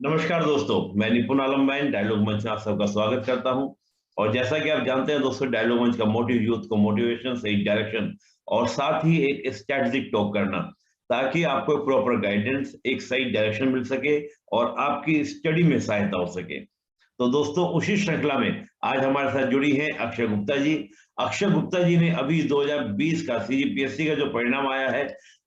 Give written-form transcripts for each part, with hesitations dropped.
नमस्कार दोस्तों, मैं निपुण आलम डायलॉग मंच में आप सबका स्वागत करता हूं। और जैसा कि आप जानते हैं दोस्तों, डायलॉग मंच का मोटिव यूथ को मोटिवेशन, सही डायरेक्शन और साथ ही एक स्ट्रेटेजिक टॉक करना, ताकि आपको प्रॉपर गाइडेंस, एक सही डायरेक्शन मिल सके और आपकी स्टडी में सहायता हो सके। तो दोस्तों, उसी श्रृंखला में आज हमारे साथ जुड़ी हैं अक्षय गुप्ता जी। अक्षय गुप्ता जी ने अभी 2020 का सीजीपीएससी का जो परिणाम आया है,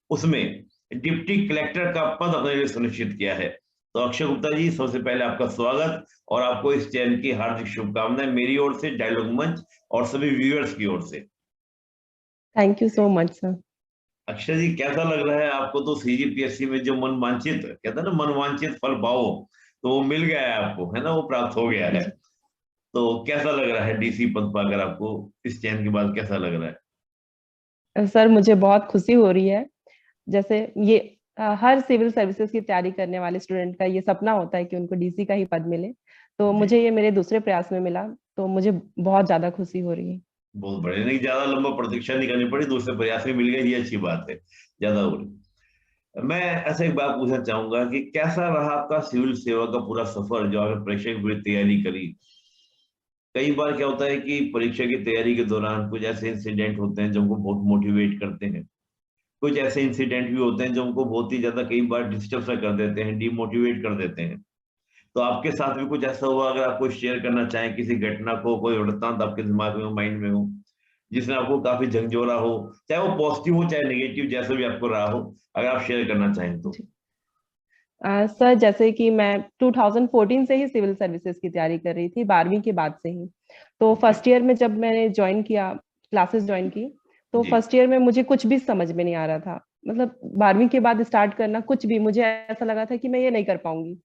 उसमें डिप्टी कलेक्टर का पद अपने लिए सुनिश्चित किया है। तो अक्षय गुप्ता जी, सबसे पहले आपका स्वागत और आपको इस चयन की हार्दिक शुभकामनाएं मेरी ओर से, डायलॉग मंच और सभी व्यूअर्स की ओर से। Thank you so much sir. Akshay ji, कैसा लग रहा है आपको? तो सीजीपीएससी में जो मन वांछित, कहते हैं ना, मन वांछित फल पाओ, तो वो मिल गया है आपको, है ना, वो प्राप्त हो गया है। तो कैसा लग रहा है डीसी पद पाकर आपको? इस चयन के बाद कैसा लग रहा है? सर मुझे बहुत खुशी हो रही है। जैसे ये हर सिविल सर्विसेज की तैयारी करने वाले स्टूडेंट का ये सपना होता है कि उनको डीसी का ही पद मिले। तो मुझे ये मेरे दूसरे प्रयास में मिला, तो मुझे बहुत ज्यादा खुशी हो रही है। बहुत बढ़िया। नहीं, ज्यादा लंबा प्रतीक्षा नहीं करनी पड़ी, दूसरे प्रयास में मिल गई, ये अच्छी बात है। ज्यादा हो रही। मैं ऐसे एक बात पूछना चाहूंगा कि कैसा रहा आपका सिविल सेवा का पूरा सफर, जो आपने परीक्षा की पूरी तैयारी करी? कई बार क्या होता है कि परीक्षा की तैयारी के दौरान कुछ ऐसे इंसिडेंट होते हैं जो हमको बहुत मोटिवेट करते हैं। कुछ ऐसे इंसिडेंट भी होते हैं जो हमको बहुत ही ज्यादा कई बार डिस्टर्ब सा कर देते हैं, डिमोटिवेट कर देते हैं। तो आपके साथ भी कुछ ऐसा हुआ? अगर आप कुछ शेयर करना चाहें किसी घटना को, कोई वृत्तांत आपके दिमाग में हो, माइंड में हो, जिसने आपको काफी झंझोरा हो, चाहे वो पॉजिटिव हो चाहे नेगेटिव, जैसा भी आपको रहा हो, अगर आप शेयर करना चाहें तो। सर जैसे कि मैं 2014 से ही सिविल सर्विसेज की तैयारी कर रही थी, 12वीं के बाद से ही। तो ओके। फर्स्ट ईयर में जब मैंने ज्वाइन किया, क्लासेस ज्वाइन की, तो जी। फर्स्ट ईयर में मुझे कुछ भी समझ में नहीं आ रहा था। मतलब 12वीं के बाद स्टार्ट करना कुछ भी, मुझे ऐसा लगा था कि मैं ये नहीं कर पाऊंगी।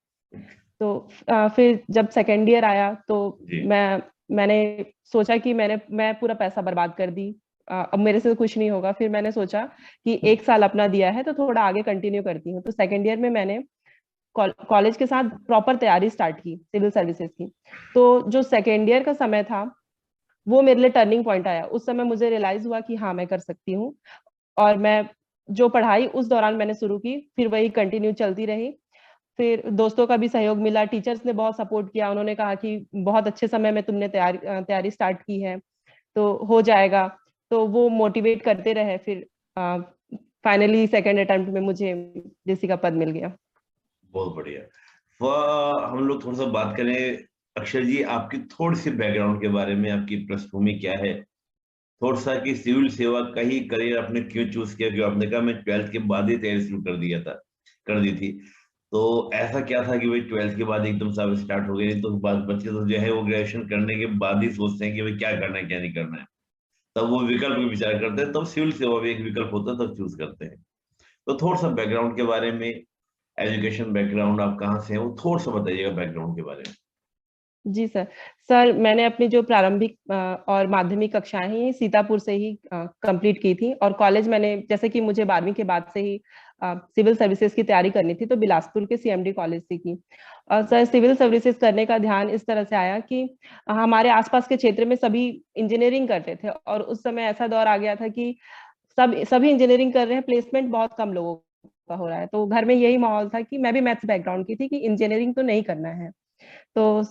तो फिर जब सेकेंड ईयर आया तो जी। मैंने सोचा कि मैं पूरा पैसा बर्बाद कर दी। अब मेरे से तो कुछ नहीं होगा। फिर मैंने सोचा कि एक साल अपना दिया है तो थोड़ा आगे कंटिन्यू करती हूँ। तो सेकेंड ईयर में मैंने कॉलेज के साथ प्रॉपर तैयारी स्टार्ट की सिविल सर्विसेज की। तो जो सेकेंड ईयर का समय था, वो मेरे लिए टर्निंग पॉइंट आया। उस समय मुझे रियलाइज हुआ कि हाँ, मैं कर सकती हूँ। और मैं जो पढ़ाई उस दौरान मैंने शुरू की, फिर वही कंटिन्यू चलती रही। फिर दोस्तों का भी सहयोग मिला, टीचर्स ने बहुत सपोर्ट किया। उन्होंने कहा कि बहुत अच्छे समय में तुमने तैयारी स्टार्ट की है, तो हो जाएगा। तो वो मोटिवेट करते रहे। फिर फाइनली सेकेंड अटेम्प्ट में मुझे डीसी का पद मिल गया। बहुत बढ़िया। वह हम लोग थोड़ा सा बात करें, अक्षय जी, आपकी थोड़ी सी बैकग्राउंड के बारे में, आपकी पृष्ठभूमि क्या है, थोड़ा सा कि सिविल सेवा का ही करियर आपने क्यों चूज किया? क्यों आपने कहा मैं 12th के बाद ही तैयारी शुरू कर दिया था, कर दी थी? तो ऐसा क्या था कि भाई 12th के बाद एकदम से स्टार्ट हो गई? तो बाद बच्चे तो जो है वो ग्रेजुएशन करने के बाद ही सोचते हैं कि भाई क्या करना है क्या नहीं करना है, तब वो विकल्प में विचार करते हैं, तब सिविल सेवा भी एक विकल्प होता है, तब चूज करते हैं। तो थोड़ा सा बैकग्राउंड के बारे में, एजुकेशन बैकग्राउंड, आप कहाँ से हैं, वो थोड़ा सा बताइएगा बैकग्राउंड के बारे में। जी सर। सर मैंने अपनी जो प्रारंभिक और माध्यमिक कक्षाएं हैं सीतापुर से ही कंप्लीट की थी। और कॉलेज मैंने, जैसे कि मुझे 12वीं के बाद से ही सिविल सर्विसेज की तैयारी करनी थी, तो बिलासपुर के सीएमडी कॉलेज से की। और सर सिविल सर्विसेज करने का ध्यान इस तरह से आया कि हमारे आसपास के क्षेत्र में सभी इंजीनियरिंग करते थे। और उस समय ऐसा दौर आ गया था कि सभी इंजीनियरिंग कर रहे हैं, प्लेसमेंट बहुत कम लोगों का हो रहा है। तो घर में यही माहौल था कि मैं भी मैथ्स बैकग्राउंड की थी, कि इंजीनियरिंग तो नहीं करना है। तो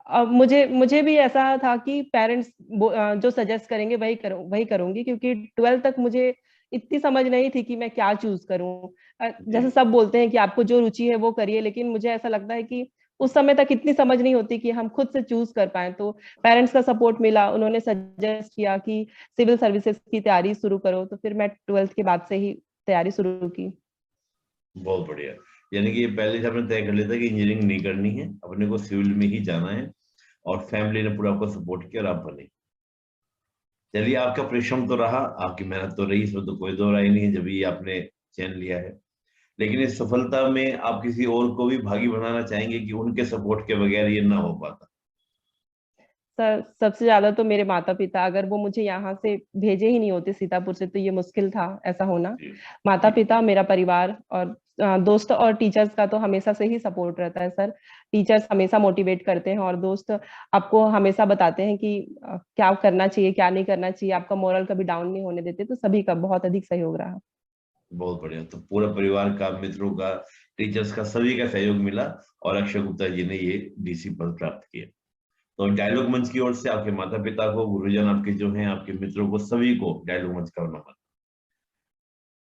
अब मुझे भी ऐसा था कि पेरेंट्स जो सजेस्ट करेंगे वही करूंगी, क्योंकि 12th तक मुझे इतनी समझ नहीं थी कि मैं क्या चूज करूं। जी। जैसे सब बोलते हैं कि आपको जो रुचि है वो करिए, लेकिन मुझे ऐसा लगता है कि उस समय तक इतनी समझ नहीं होती कि हम खुद से चूज कर पाए। तो पेरेंट्स का सपोर्ट मिला, उन्होंने सजेस्ट किया कि सिविल सर्विसेज की तैयारी शुरू करो। तो फिर मैं 12th के बाद से ही तैयारी शुरू की। बहुत बढ़िया। यानी कि ये पहले से आपने तय कर लिया था कि इंजीनियरिंग नहीं करनी है, अपने को सिविल में ही जाना है, और फैमिली ने पूरा आपको सपोर्ट किया और आप बने। चलिए, आपका परिश्रम तो रहा, आपकी मेहनत तो रही, इसमें तो कोई दो राय नहीं है, जब ये आपने चयन लिया है। लेकिन इस सफलता में आप किसी और को भी भागी बनाना चाहेंगे कि उनके सपोर्ट के बगैर ये ना हो पाता? सर सबसे ज्यादा तो मेरे माता पिता, अगर वो मुझे यहाँ से भेजे ही नहीं होते सीतापुर से, तो ये मुश्किल था ऐसा होना। जी। माता जी। पिता, मेरा परिवार और दोस्त और टीचर्स का तो हमेशा से ही सपोर्ट रहता है सर। टीचर्स हमेशा मोटिवेट करते हैं और दोस्त आपको हमेशा बताते हैं कि क्या करना चाहिए क्या नहीं करना चाहिए, आपका मोरल कभी डाउन नहीं होने देते। तो सभी का बहुत अधिक सहयोग रहा। बहुत बढ़िया। तो पूरा परिवार का, मित्रों का, टीचर्स का, सभी का सहयोग मिला और अक्षय गुप्ता जी ने ये डीसी पद प्राप्त किया। तो डायलॉग मंच की ओर से आपके माता पिता को, गुरुजन आपके जो हैं, आपके मित्रों को, सभी को डायलॉग मंच का नमन।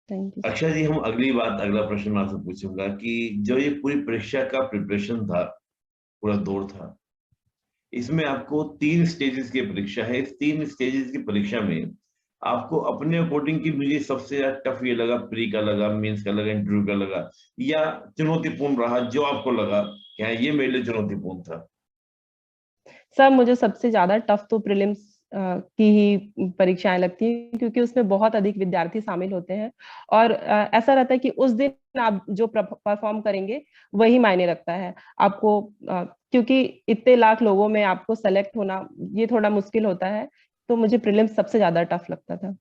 Thank you. अक्षय जी, हम अगली बात, अगला प्रश्न मैं आपसे पूछूंगा कि जो ये पूरी परीक्षा का प्रिपरेशन था, पूरा दौर था, इसमें आपको 3 स्टेजेस की परीक्षा है। इस 3 स्टेजेस की परीक्षा में आपको अपने अकॉर्डिंग की, मुझे सबसे ज्यादा टफ ये लगा, प्री का लगा, मेंस का लगा, इंटरव्यू का लगा, या चुनौतीपूर्ण रहा, जो आपको लगा कि हाँ ये मेरे लिए चुनौतीपूर्ण था? सर मुझे सबसे ज्यादा टफ तो प्रीलिम्स की ही परीक्षाएं लगती हैं, क्योंकि उसमें बहुत अधिक विद्यार्थी शामिल होते हैं और ऐसा रहता है कि उस दिन आप जो परफॉर्म करेंगे वही मायने रखता है आपको, क्योंकि इतने लाख लोगों में आपको सेलेक्ट होना ये थोड़ा मुश्किल होता है। तो मुझे प्रीलिम्स सबसे ज्यादा टफ लगता था।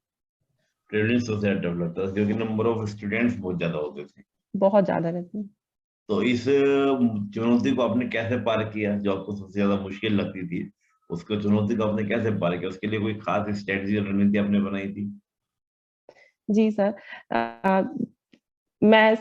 प्रेरणा सबसे ज्यादा टफ लगता था क्योंकि नंबर ऑफ स्टूडेंट्स बहुत ज्यादा होते थे। बहुत ज्यादा रहती है। तो इस चुनौती को आपने कैसे पार किया, जो आपको सबसे ज्यादा मुश्किल लगती थी, उसको, चुनौती को आपने कैसे पार किया? उसके लिए कोई खास स्ट्रेटजी और रणनीति आपने बनाई थी? जी सर, मैं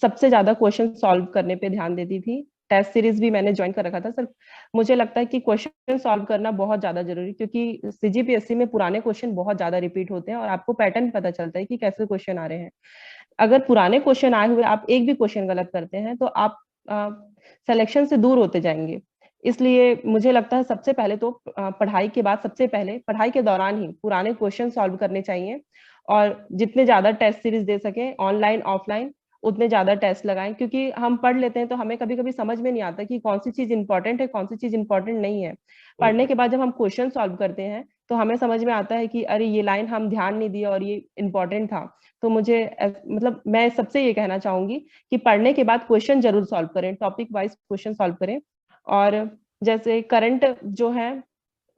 सबसे ज्यादा क्वेश्चन सॉल्व करने पे ध्यान देती थी। टेस्ट सीरीज भी मैंने ज्वाइन कर रखा था सर। मुझे लगता है कि क्वेश्चन सॉल्व करना बहुत ज्यादा जरूरी, क्योंकि सीजीपीएससी में पुराने क्वेश्चन बहुत ज्यादा रिपीट होते हैं और आपको पैटर्न पता चलता है कि कैसे क्वेश्चन आ रहे हैं। अगर पुराने क्वेश्चन आए हुए आप एक भी क्वेश्चन गलत करते हैं तो आप सिलेक्शन से दूर होते जाएंगे। इसलिए मुझे लगता है सबसे पहले तो पढ़ाई के बाद, सबसे पहले पढ़ाई के दौरान ही पुराने क्वेश्चन सॉल्व करने चाहिए और जितने ज्यादा टेस्ट सीरीज दे सके, ऑनलाइन ऑफलाइन, उतने ज्यादा टेस्ट लगाएं। क्योंकि हम पढ़ लेते हैं तो हमें कभी कभी समझ में नहीं आता कि कौन सी चीज इंपॉर्टेंट है, कौन सी चीज इंपॉर्टेंट नहीं है। बहुत पढ़ने के बढ़िया। बाद जब हम क्वेश्चन सॉल्व करते हैं तो हमें समझ में आता है कि अरे ये लाइन हम ध्यान नहीं दिया और ये इंपॉर्टेंट था। तो मुझे मतलब मैं सबसे ये कहना चाहूंगी कि पढ़ने के बाद क्वेश्चन जरूर सॉल्व करें, टॉपिक वाइज क्वेश्चन सॉल्व करें। और जैसे करंट जो है,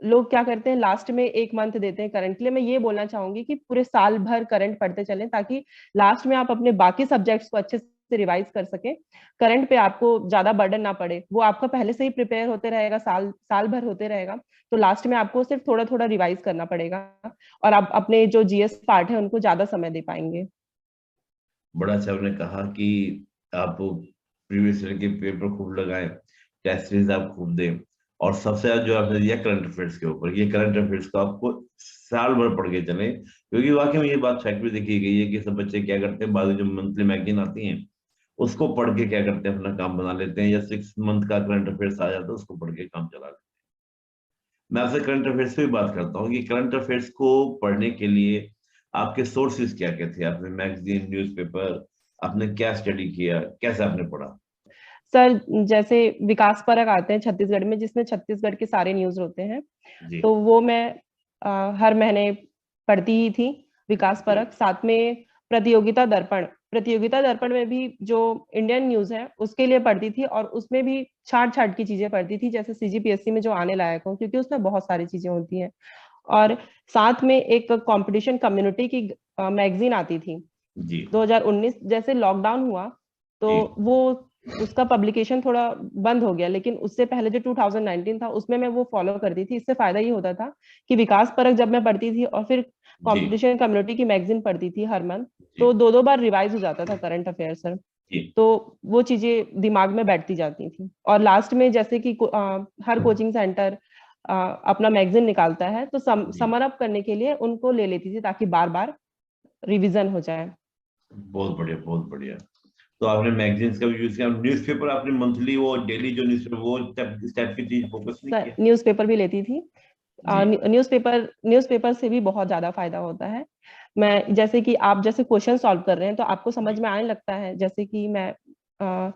लोग क्या करते हैं लास्ट में 1 मंथ देते हैं करंट के लिए। मैं ये बोलना चाहूंगी कि पूरे साल भर करंट पढ़ते चलें, ताकि लास्ट में आप अपने बाकी सब्जेक्ट्स को अच्छे से रिवाइज कर सके। करंट पे आपको ज्यादा बर्डन ना पड़े, वो आपका पहले से ही प्रिपेयर होते रहेगा, साल साल भर होते रहेगा। तो लास्ट में आपको सिर्फ थोड़ा थोड़ा रिवाइज करना पड़ेगा और आप अपने जो जीएस पार्ट है उनको ज्यादा समय दे पाएंगे। बड़ा अच्छा आपने कहा कि आप प्रीवियस ईयर के पेपर खूब लगाएं, टेस्ट सीरीज आप खूब दें, और सबसे ज्यादा जो आपने दिया करंट अफेयर्स के ऊपर, ये करंट अफेयर्स को आपको साल भर पढ़ के चले, क्योंकि वाकई में ये बात फैक्ट भी देखी गई है कि सब बच्चे क्या करते हैं, बाद में जो मंथली मैगजीन आती हैं उसको पढ़ के क्या करते हैं, अपना काम बना लेते हैं, या 6 मंथ का करंट अफेयर्स आ जाता है उसको पढ़ के काम चला लेते हैं। मैं आपसे करंट अफेयर्स पे भी बात करता हूँ कि करंट अफेयर्स को पढ़ने के लिए आपके सोर्सेज क्या क्या थे? आपने मैगजीन, न्यूज़पेपर, आपने क्या स्टडी किया, कैसे आपने पढ़ा? सर जैसे विकास परक आते हैं छत्तीसगढ़ में, जिसमें छत्तीसगढ़ के सारे न्यूज होते हैं, जी। तो वो मैं हर महीने पढ़ती ही थी विकास जी। परक। साथ में प्रतियोगिता दर्पण, प्रतियोगिता दर्पण में भी जो इंडियन न्यूज है उसके लिए पढ़ती थी, और उसमें भी छाट छाट की चीजें पढ़ती थी, जैसे सीजीपीएससी में जो आने लायक हो, क्योंकि उसमें बहुत सारी चीजें होती हैं। और साथ में एक कंपटीशन कम्युनिटी की मैगजीन आती थी। जी। 2019 जैसे लॉकडाउन हुआ तो जी। वो उसका पब्लिकेशन थोड़ा बंद हो गया, लेकिन उससे पहले जो 2019 था उसमें मैं वो फॉलो करती थी। इससे फायदा ये होता था कि विकास परक जब मैं पढ़ती थी और फिर जी। कंपटीशन कम्युनिटी की मैगजीन पढ़ती थी हर मंथ, जी। तो दो दो बार रिवाइज हो जाता था करंट अफेयर सर। जी। तो वो चीजें दिमाग में बैठती जाती थी। और लास्ट में जैसे कि हर कोचिंग सेंटर अपना मैगजीन निकालता है, तो जी। समर अप करने के लिए उनको ले लेती थी ताकि बार बार रिवीजन हो जाए। बहुत बढ़िया, बहुत बढ़िया। तो आपने मैगजीन्स का भी यूज किया, न्यूज़पेपर आपने मंथली, वो डेली जो न्यूज़पेपर, वो इस टाइप की चीज फोकस नहीं सर किया? न्यूज़पेपर भी लेती थी। जी। न्यूज़पेपर से भी बहुत ज्यादा फायदा होता है। मैं जैसे कि आप जैसे क्वेश्चन सॉल्व कर रहे हैं तो आपको समझ में आने लगता है। जैसे कि मैं अ,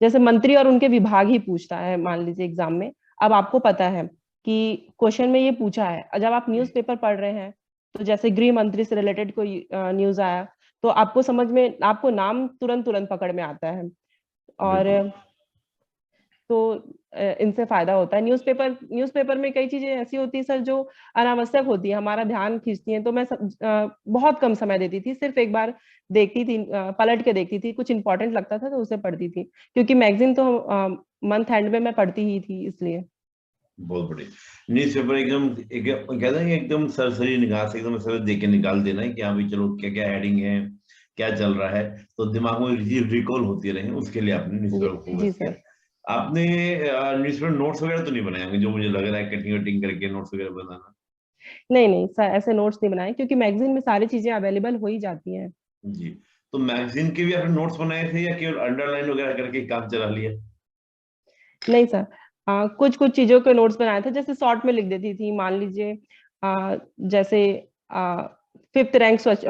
जैसे मंत्री और उनके विभाग ही पूछता है मान लीजिए एग्जाम में, अब आपको पता है कि क्वेश्चन में ये पूछा है, और जब आप जी। न्यूज़पेपर पढ़ रहे हैं तो जैसे गृह मंत्री से रिलेटेड कोई न्यूज आया, तो आपको समझ में, आपको नाम तुरंत तुरंत पकड़ में आता है। और बिल्कुल। तो इनसे फायदा होता है। न्यूज़पेपर में कई चीजें ऐसी होती है सर जो अनावश्यक होती है, हमारा ध्यान खींचती हैं, तो मैं बहुत कम समय देती थी, सिर्फ एक बार देखती थी, पलट के देखती थी, कुछ इंपॉर्टेंट लगता था तो उसे पढ़ती थी, क्योंकि मैगजीन तो मंथ एंड में मैं पढ़ती ही थी इसलिए। बहुत बढ़िया। न्यूज़पेपर एकदम कहते हैं कि एकदम सरसरी निगाह से एकदम सर देख के निकाल देना है कि हाँ भाई चलो क्या क्या हेडिंग है, क्या चल रहा है, तो दिमाग में रिकॉल होती रहे, उसके लिए आपने न्यूज़पेपर को जी फोकस किया। सर। आपने न्यूज़पेपर नोट्स वगैरह तो नहीं बनाए होंगे, जो मुझे लग रहा है कटिंग वटिंग करके नोट्स वगैरह बनाना। नहीं नहीं सर, ऐसे नोट्स नहीं बनाए, क्योंकि मैगजीन में सारी चीजें अवेलेबल हो ही जाती हैं। जी। तो मैगजीन के भी आपने नोट्स बनाए थे या केवल अंडरलाइन वगैरह करके काम चला लिया? नहीं सर, कुछ कुछ चीजों के नोट्स बनाए थे, जैसे शॉर्ट में लिख देती थी, मान लीजिए जैसे फिफ्थ रैंक स्वच्छ,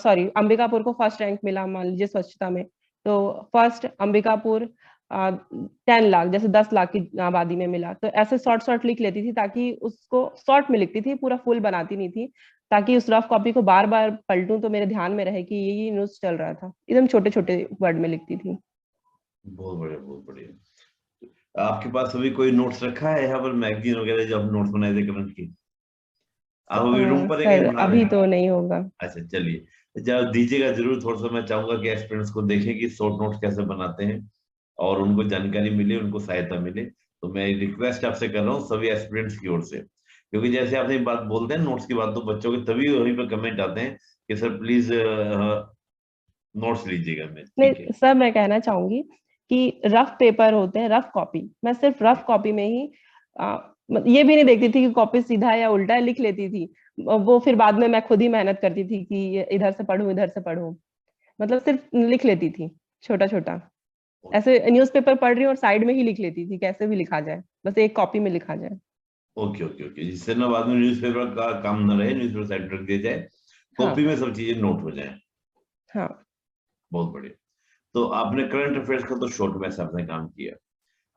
सॉरी, अंबिकापुर को फर्स्ट रैंक मिला मान लीजिए स्वच्छता में, तो फर्स्ट अंबिकापुर 10 लाख, जैसे 10 लाख की आबादी में मिला, तो ऐसे शॉर्ट शॉर्ट लिख लेती थी, ताकि उसको शॉर्ट में लिखती थी, पूरा फुल बनाती नहीं थी, ताकि उस रफ कॉपी को बार बार पलटूं तो मेरे ध्यान में रहे कि ये न्यूज चल रहा था। एकदम छोटे छोटे वर्ड में लिखती थी। बहुत बढ़िया, बहुत बढ़िया। आपके पास अभी कोई नोट्स रखा है यहाँ पर, मैगजीन वगैरह जो आप नोट्स बनाए थे करंट की? आप अभी रूम पर है कहीं सर बना रहे अभी हैं? तो नहीं होगा। अच्छा चलिए, जब दीजिएगा जरूर, थोड़ा सा मैं चाहूंगा कि एस्पिरेंट्स को देखें कि शॉर्ट नोट्स कैसे बनाते हैं और उनको जानकारी मिले, उनको सहायता मिले। तो मैं रिक्वेस्ट आपसे कर रहा हूँ सभी एस्पिरेंट्स की ओर से, क्योंकि जैसे आपने बात बोलते हैं नोट्स की बात, तो बच्चों के तभी वहीं पर कमेंट आते हैं कि सर प्लीज नोट्स लीजिएगा। मैं ठीक है। नहीं सर, मैं कहना चाहूंगी कि रफ पेपर होते हैं, रफ कॉपी, मैं सिर्फ रफ कॉपी में ही ये भी नहीं देखती थी कि कॉपी सीधा है या उल्टा है, लिख लेती थी। वो फिर बाद में मैं खुद ही मेहनत करती थी कि इधर से पढूं, इधर से पढूं, मतलब सिर्फ लिख लेती थी छोटा छोटा। ऐसे न्यूज़पेपर पढ़ रही हूँ और साइड में ही लिख लेती थी, कैसे भी लिखा जाए, बस एक कॉपी में लिखा जाए। ओके ओके ओके, जिससे ना बाद में न्यूज़पेपर का काम न रहे, न्यूज़पेपर साइड रख दिया जाए, कॉपी हाँ में सब चीजें नोट हो जाए। हाँ। बहुत बढ़िया। तो आपने करंट अफेयर्स का तो शॉर्ट में से आपने काम किया।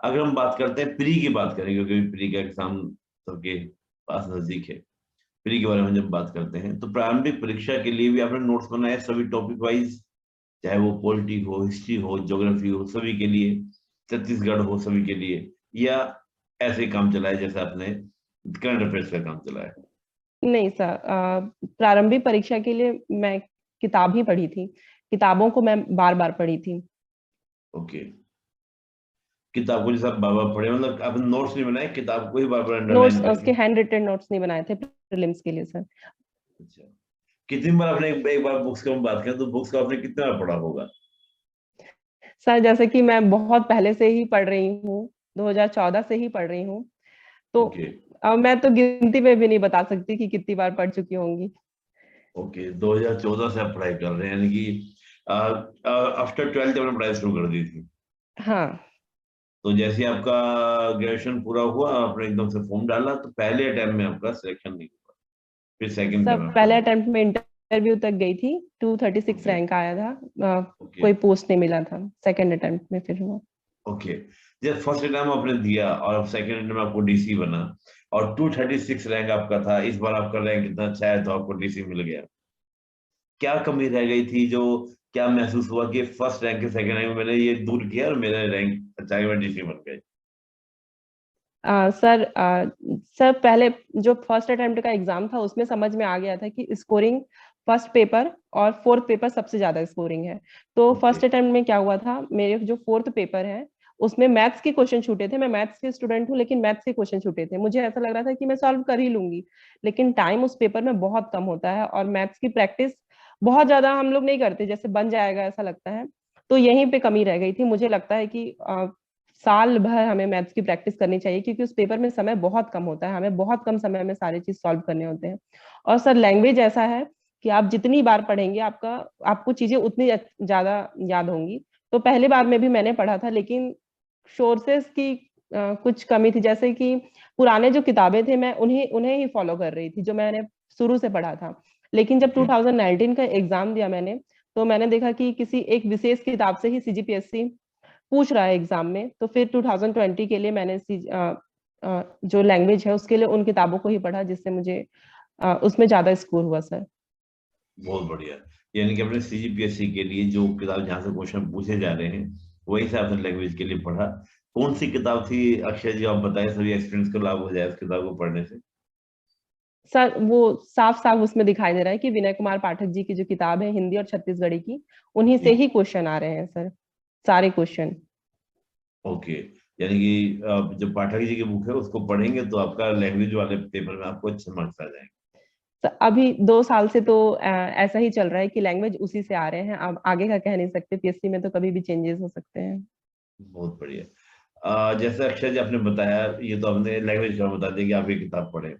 अगर हम बात करते हैं प्री की बात करें, क्योंकि प्री का एग्जाम सबके पास नजदीक है, प्री के बारे में जब बात करते हैं तो प्रारंभिक परीक्षा के लिए भी आपने नोट्स बनाए सभी टॉपिक वाइज, चाहे वो पॉलिटी हो, हिस्ट्री हो, ज्योग्राफी हो, सभी के लिए, छत्तीसगढ़ हो सभी के लिए, या ऐसे ही काम चलाया जैसे आपने करंट अफेयर्स का काम चलाया? नहीं सर, प्रारंभिक परीक्षा के लिए मैं किताब ही पढ़ी थी, किताबों को मैं बार बार पढ़ी थी। ओके। किताब को जैसे आप बार बार पढ़े, मतलब आपने नोट्स नहीं बनाए, किताब को ही बार बार नोट्स, अंडरलाइन करके? उसके हैंड रिटन नोट्स नहीं बनाए थे प्रीलिम्स के लिए सर। अच्छा। कितनी बार आपने एक बार बुक्स की हम बात करें तो बुक्स को आपने कितने बार पढ़ा होगा? सर जैसे कि मैं बहुत पहले से ही पढ़ रही हूँ, 2014 से ही पढ़ रही हूँ, तो ओके मैं तो गिनती में भी नहीं बता सकती कि कितनी बार पढ़ चुकी होंगी। ओके, 2014 से आप पढ़ाई कर रहे हैं, यानी कि आफ्टर 12th आपने पढ़ाई शुरू कर दी थी। हाँ तो जैसे ही आपका ग्रेजुएशन पूरा हुआ, आपने एकदम से फॉर्म डाला, तो पहले अटेम्प्ट में आपका सिलेक्शन नहीं हुआ, फिर सेकंड सर, अटेम्प्ट आपका पहले हुआ? अटेम्प्ट में इंटरव्यू तक गई थी, 236 ओके रैंक आया था, ओके कोई पोस्ट नहीं मिला था, सेकंड अटेम्प्ट में फिर हुआ। ओके। जब फर्स्ट एग्जाम आपने दिया और सेकंड एग्जाम में आपको डीसी बना, और 236 रैंक आपका था, इस बार आपका रैंक इतना अच्छा है तो आपको डीसी मिल गया, क्या कमी रह गई थी, जो क्या महसूस हुआ कि फर्स्ट रैंक के सेकंड रैंक में मैंने ये दूर किया और मेरा रैंक अच्छा है, मैं डीसी बन गए? सर, सर पहले जो फर्स्ट अटेम्प्ट का एग्जाम था उसमें समझ में आ गया था कि स्कोरिंग फर्स्ट पेपर और फोर्थ पेपर सबसे ज्यादा स्कोरिंग है। तो ओके फर्स्ट अटेम्प्ट में क्या हुआ था, मेरे जो फोर्थ पेपर है उसमें मैथ्स के क्वेश्चन छूटे थे, मैं मैथ्स के स्टूडेंट हूँ, लेकिन मैथ्स के क्वेश्चन छूटे थे, मुझे ऐसा लग रहा था कि मैं सॉल्व कर ही लूंगी, लेकिन टाइम उस पेपर में बहुत कम होता है और मैथ्स की प्रैक्टिस बहुत ज्यादा हम लोग नहीं करते, जैसे बन जाएगा ऐसा लगता है। तो यहीं पे कमी रह गई थी, मुझे लगता है कि साल भर हमें मैथ्स की प्रैक्टिस करनी चाहिए, क्योंकि उस पेपर में समय बहुत कम होता है, हमें बहुत कम समय में सारी चीज सॉल्व करने होते हैं। और सर लैंग्वेज ऐसा है कि आप जितनी बार पढ़ेंगे आपको चीजें उतनी ज्यादा याद होंगी। तो पहली बार में भी मैंने पढ़ा था, लेकिन सोर्सेस की कुछ कमी थी, जैसे कि पुराने जो किताबें थे मैं उन्हें उन्हें ही फॉलो कर रही थी जो मैंने शुरू से पढ़ा था। लेकिन जब ओके 2019 का एग्जाम दिया मैंने, तो मैंने देखा कि किसी एक विशेष किताब से ही सीजीपीएससी पूछ रहा है एग्जाम में, तो फिर 2020 के लिए मैंने जो लैंग्वेज है उसके लिए उन किताबों को ही पढ़ा, जिससे मुझे उसमें ज्यादा स्कोर हुआ सर। बहुत बढ़िया। यानी कि अपने सीजीपीएससी के लिए जो किताब जहाँ से क्वेश्चन पूछे जा रहे हैं, वही से आपने लैंग्वेज के लिए पढ़ा। कौन सी किताब थी अक्षय जी, आप बताएं, सभी एक्सपीरियंस को लाभ हो जाए उस किताब को पढ़ने से। सर वो साफ साफ उसमें दिखाई दे रहा है कि विनय कुमार पाठक जी की जो किताब है हिंदी और छत्तीसगढ़ी की, उन्हीं से जी। ही क्वेश्चन आ रहे हैं सर, सारे क्वेश्चन। ओके। यानी कि जो पाठक जी की बुक है उसको पढ़ेंगे तो आपका लैंग्वेज वाले पेपर में आपको अच्छे मार्क्स आ जाएंगे। तो अभी 2 साल से तो ऐसा ही चल रहा है कि लैंग्वेज उसी से आ रहे हैं। अब आगे का कह नहीं सकते, पीएससी में तो कभी भी चेंजेस हो सकते हैं। बहुत बढ़िया। जैसे अक्षय जी आपने बताया, ये तो आपने लैंग्वेज का बता दिया कि आप ये किताब पढ़े।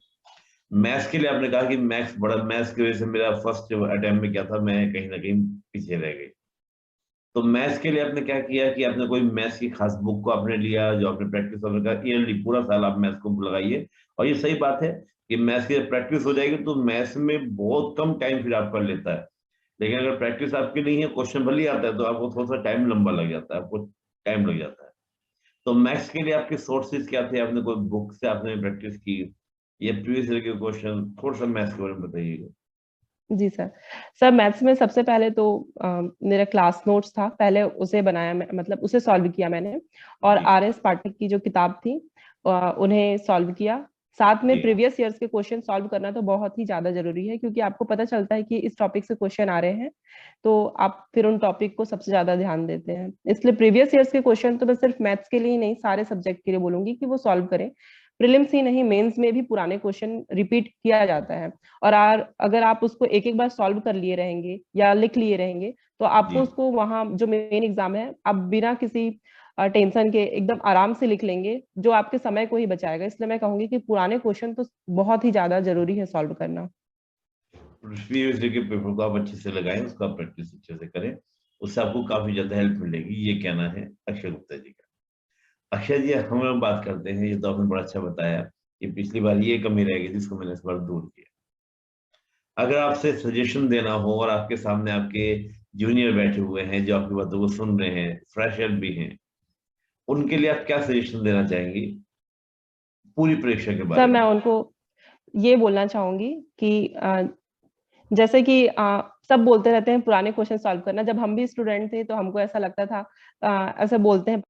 मैथ्स के लिए आपने कहा कि मैथ्स की वजह से मेरा फर्स्ट अटेम्प्ट में क्या था, मैं कहीं ना कहीं पीछे रह गई। तो मैथ्स के लिए आपने क्या किया कि आपने कोई मैथ्स की खास बुक को आपने लिया, जो आपने प्रैक्टिस आपने कहा ईयरली पूरा साल आप मैथ्स को लगाइए। और ये सही बात है कि मैथ्स की प्रैक्टिस हो जाएगी तो मैथ्स में बहुत कम टाइम फिर आपका लेता है। लेकिन अगर प्रैक्टिस आपकी नहीं है, क्वेश्चन भले ही आता है, तो आपको थोड़ा सा टाइम लंबा लग जाता है, आपको टाइम लग जाता है। तो मैथ्स के लिए आपके सोर्सेज क्या थे? आपने कोई बुक से आपने प्रैक्टिस की, ये प्रीवियस ईयर के क्वेश्चन? थोड़ा सा मैथ्स के बारे में बताइएगा। जी सर। सर मैथ्स में सबसे पहले तो मेरा क्लास नोट्स था, पहले उसे बनाया, मतलब उसे सॉल्व किया मैंने। और जी आर एस पाठक की जो किताब थी उन्हें सॉल्व किया। साथ में जी प्रीवियस ईयर्स के क्वेश्चन सॉल्व करना तो बहुत ही ज्यादा जरूरी है, क्योंकि आपको पता चलता है कि इस टॉपिक से क्वेश्चन आ रहे हैं, तो आप फिर उन टॉपिक को सबसे ज्यादा ध्यान देते हैं। इसलिए प्रीवियस ईयर्स के क्वेश्चन तो मैं सिर्फ मैथ्स के लिए ही नहीं, सारे सब्जेक्ट के लिए बोलूंगी कि वो सॉल्व करें। प्रीलिम्स ही नहीं, मेंस में भी पुराने क्वेश्चन रिपीट किया जाता है। और अगर आप उसको एक एक बार सॉल्व कर लिए रहेंगे या लिख लिए रहेंगे, तो जी। आपको उसको वहां जो मेन एग्जाम है, आप बिना किसी टेंशन के एकदम आराम से लिख लेंगे, जो आपके समय को ही बचाएगा। इसलिए मैं कहूंगी कि पुराने क्वेश्चन तो बहुत ही ज्यादा जरूरी है सॉल्व करना। प्रीवियस डे के पेपर को आप अच्छे से लगाएं, उसका प्रैक्टिस अच्छे से करें, उससे आपको काफी ज्यादा हेल्प मिलेगी, ये कहना है अक्षय गुप्ता जी का। अक्षय जी, हम लोग बात करते हैं, ये तो आपने बड़ा अच्छा बताया कि पिछली बार ये कमी रह गई जिसको मैंने इस बार दूर किया। अगर आपसे सजेशन देना हो और आपके सामने आपके जूनियर बैठे हुए हैं जो आपकी बातों को सुन रहे हैं, फ्रेशर भी हैं, उनके लिए आप क्या सजेशन देना चाहेंगी पूरी परीक्षा के सर बारे मैं में? उनको ये बोलना चाहूंगी कि जैसे कि सब बोलते रहते हैं पुराने क्वेश्चन सॉल्व करना। जब हम भी स्टूडेंट थे तो हमको ऐसा लगता था, ऐसा बोलते हैं,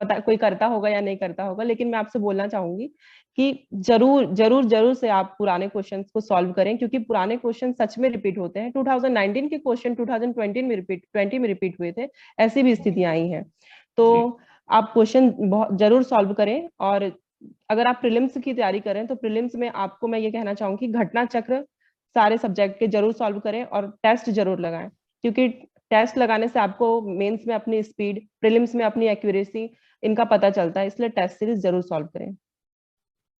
पता कोई करता होगा या नहीं करता होगा, लेकिन मैं आपसे बोलना चाहूंगी कि जरूर जरूर जरूर से आप पुराने क्वेश्चंस को सॉल्व करें, क्योंकि पुराने क्वेश्चन सच में रिपीट होते हैं। 2019 के क्वेश्चन 2020 में रिपीट हुए थे, ऐसी भी स्थितियां आई हैं। तो जी आप क्वेश्चन बहुत जरूर सॉल्व करें। और अगर आप प्रीलिम्स की तैयारी करें तो प्रीलिम्स में आपको मैं ये कहना चाहूंगी, घटना चक्र सारे सब्जेक्ट के जरूर सॉल्व करें और टेस्ट जरूर लगाएं, क्योंकि टेस्ट लगाने से आपको मेंस में अपनी स्पीड, प्रीलिम्स में अपनी एक्यूरेसी, इनका पता चलता है। इसलिए टेस्ट सीरीज जरूर सॉल्व करें।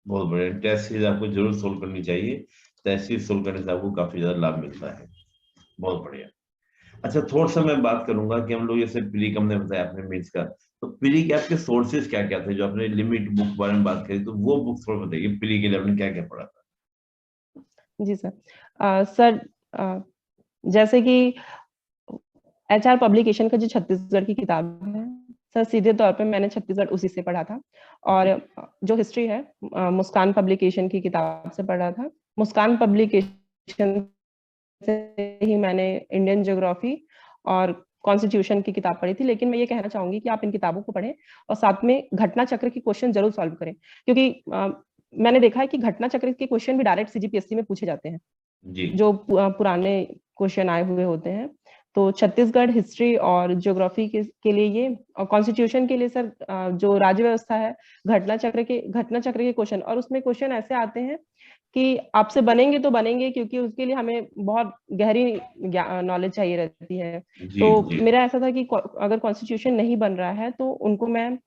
बहुत बढ़िया, टेस्ट सीरीज आपको जरूर सोल्व करनी चाहिए। टेस्ट सीरीज सोल्व करने से आपको काफी ज्यादा लाभ मिलता है। बहुत बढ़िया। अच्छा, थोड़ा सा मैं बात करूंगा कि हम लोग जैसे प्री कम ने बताया आपने मेंस का, तो प्री के आपके सोर्सेज क्या क्या थे? जो आपने लिमिट बुक बारे में बात करी, तो वो बुक थोड़ा बताइए, प्री के लिए आपने क्या क्या पढ़ा था? जी सर। सर जैसे कि एचआर पब्लिकेशन का जो छत्तीसगढ़ की किताब है, सर सीधे तौर पे मैंने छत्तीसगढ़ उसी से पढ़ा था। और जी जो हिस्ट्री है, मुस्कान पब्लिकेशन की किताब से पढ़ा था। मुस्कान पब्लिकेशन से ही मैंने इंडियन ज्योग्राफी और कॉन्स्टिट्यूशन की किताब पढ़ी थी। लेकिन मैं ये कहना चाहूंगी कि आप इन किताबों को पढ़ें और साथ में घटना चक्र के क्वेश्चन जरूर सॉल्व करें, क्योंकि मैंने देखा है कि घटना चक्र के क्वेश्चन भी डायरेक्ट सीजीपीएससी में पूछे जाते हैं, जी जो पुराने क्वेश्चन आए हुए होते हैं। तो छत्तीसगढ़ हिस्ट्री और ज्योग्राफी के लिए ये, और कॉन्स्टिट्यूशन के लिए सर जो राज्य व्यवस्था है, घटना चक्र के क्वेश्चन, और उसमें क्वेश्चन ऐसे आते हैं कि आपसे बनेंगे तो बनेंगे, क्योंकि उसके लिए हमें बहुत गहरी नॉलेज चाहिए रहती है। जी तो जी मेरा ऐसा था कि अगर कॉन्स्टिट्यूशन नहीं बन रहा है तो उनको मैं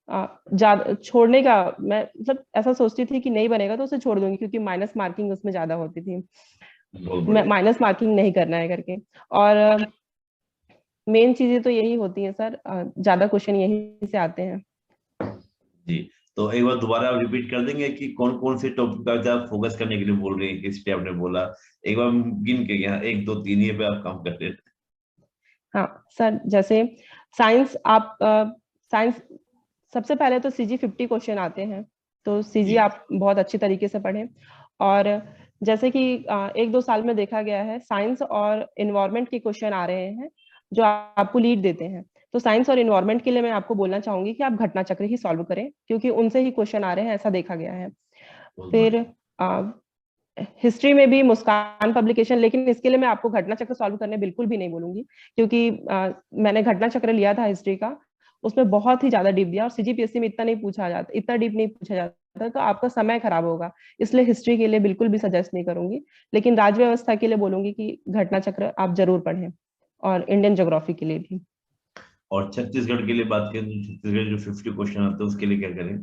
ज्यादा छोड़ने का, मैं मतलब ऐसा सोचती थी कि नहीं बनेगा तो उसे छोड़ दूंगी, क्योंकि माइनस मार्किंग उसमें ज्यादा होती थी। बहुत बढ़िया। माइनस मार्किंग नहीं करना है करके। और मेन चीजें तो यही होती हैं सर, ज्यादा क्वेश्चन यही से आते हैं। जी, तो एक बार दोबारा आप रिपीट कर देंगे कि कौन कौन से टॉपिक पे आप फोकस करने के लिए बोल रहे हैं? हिस्ट्री आपने बोला, एक बार गिन के यहाँ 1 2 3 ये पे आप काम कर रहे थे। हाँ सर, जैसे साइंस, आप साइंस सबसे पहले तो CG50 क्वेश्चन आते हैं, तो सीजी जी आप बहुत अच्छी तरीके से पढ़ें। और जैसे कि 1-2 साल में देखा गया है, साइंस और इन्वायरमेंट के क्वेश्चन आ रहे हैं जो आपको लीड देते हैं। तो साइंस और इन्वायरमेंट के लिए मैं आपको बोलना चाहूंगी कि आप घटना चक्र ही सॉल्व करें, क्योंकि उनसे ही क्वेश्चन आ रहे हैं, ऐसा देखा गया है। बहुत फिर बढ़िया। हिस्ट्री में भी मुस्कान पब्लिकेशन, लेकिन इसके लिए मैं आपको घटना चक्र सॉल्व करने बिल्कुल भी नहीं बोलूंगी, क्योंकि मैंने घटना चक्र लिया था हिस्ट्री का, उसमें बहुत ही ज्यादा डीप दिया और सीजीपीएससी में इतना नहीं पूछा जाता, इतना डीप नहीं पूछा जाता, तो आपका समय खराब होगा। इसलिए हिस्ट्री के लिए बिल्कुल भी सजेस्ट नहीं करूंगी, लेकिन राज्य व्यवस्था के लिए बोलूंगी कि घटना चक्र आप जरूर पढ़ें, और इंडियन ज्योग्राफी के लिए भी। और छत्तीसगढ़ के लिए बात करें तो छत्तीसगढ़ जो 50 क्वेश्चन आते हैं उसके लिए क्या करें?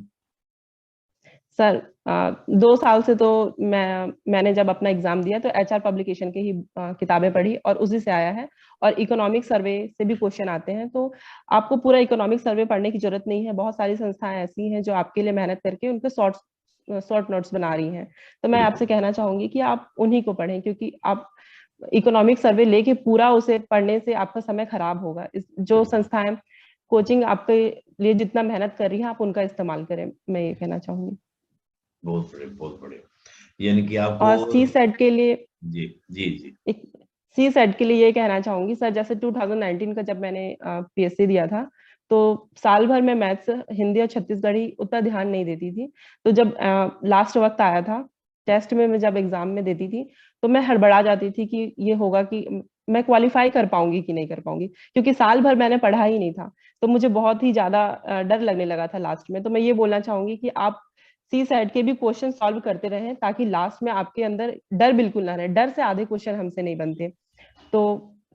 सर 2 साल से तो मैंने जब अपना एग्जाम दिया तो एचआर पब्लिकेशन के ही किताबें पढ़ी और उसी से आया है। और इकोनॉमिक सर्वे से भी क्वेश्चन आते हैं, तो आपको पूरा इकोनॉमिक सर्वे पढ़ने की जरूरत नहीं है। बहुत सारी संस्थाएं ऐसी हैं जो आपके लिए मेहनत करके उनके शॉर्ट नोट्स बना रही हैं। तो मैं आपसे कहना चाहूंगी कि आप उन्हीं को पढ़ें, क्योंकि आप इकोनॉमिक सर्वे लेके पूरा उसे पढ़ने से आपका समय खराब होगा। जो संस्थाएं कोचिंग आपके लिए जितना मेहनत कर रही है, आप उनका इस्तेमाल करें, मैं ये कहना चाहूंगी। बहुत बड़े, बहुत बड़े। यानी कि आपको और सी सेट के लिए, जी जी जी, एक सी सेट के लिए ये कहना चाहूंगी सर, जैसे 2019 का जब मैंने पीएससी दिया था, तो साल भर में मैथ्स, हिंदी और छत्तीसगढ़ी उतना ध्यान नहीं देती थी। तो जब लास्ट वक्त आया था टेस्ट में, मैं जब एग्जाम में देती थी तो मैं हड़बड़ा जाती थी कि ये होगा कि मैं क्वालिफाई कर पाऊंगी कि नहीं कर पाऊंगी, क्योंकि साल भर मैंने पढ़ा ही नहीं था। तो मुझे बहुत ही ज्यादा डर लगने लगा था लास्ट में। तो मैं ये बोलना चाहूंगी कि आप सी सेट के भी क्वेश्चन सॉल्व करते रहें, ताकि लास्ट में आपके अंदर डर बिल्कुल ना रहे। डर से आधे क्वेश्चन हमसे नहीं बनते। तो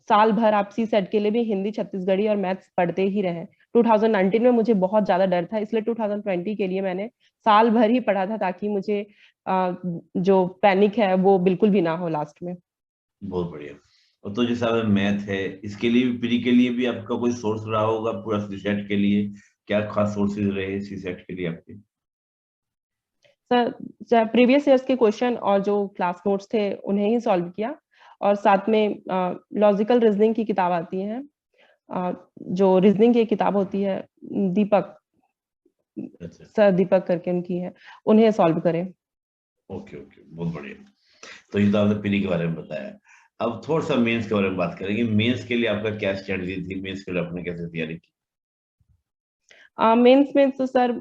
साल भर आप सी सेट के लिए भी हिंदी, छत्तीसगढ़ी और मैथ्स पढ़ते ही रहे। 2019 में मुझे बहुत ज्यादा डर था, इसलिए 2020 के लिए मैंने साल भर ही पढ़ा था, ताकि मुझे जो पैनिक है वो बिल्कुल भी ना हो लास्ट में। बहुत बढ़िया। और तो जैसे आपने मैथ है, इसके लिए भी, प्री के लिए भी आपका कोई सोर्स रहा होगा पूरा सीसेट के लिए? क्या खास सोर्सेज रहे सीसेट के लिए आपके? सर प्रीवियस ईयर्स के क्वेश्चन और जो क्लास नोट्स थे उन्हें ही सॉल्व किया, और साथ में लॉजिकल रीजनिंग की किताब आती है, जो रीजनिंग की किताब होती है, दीपक अच्छा, सर दीपक करके उनकी है, उन्हें सॉल्व करें। ओके ओके, बहुत बढ़िया। तो ये तो आपने प्री के बारे में बताया। अब थोड़ा सा मेंस के बारे में बात करेंगे। मेंस के लिए आपका क्या स्ट्रेटजी थी? मेंस के लिए आपने कैसे तैयारी की? मेंस में तो सर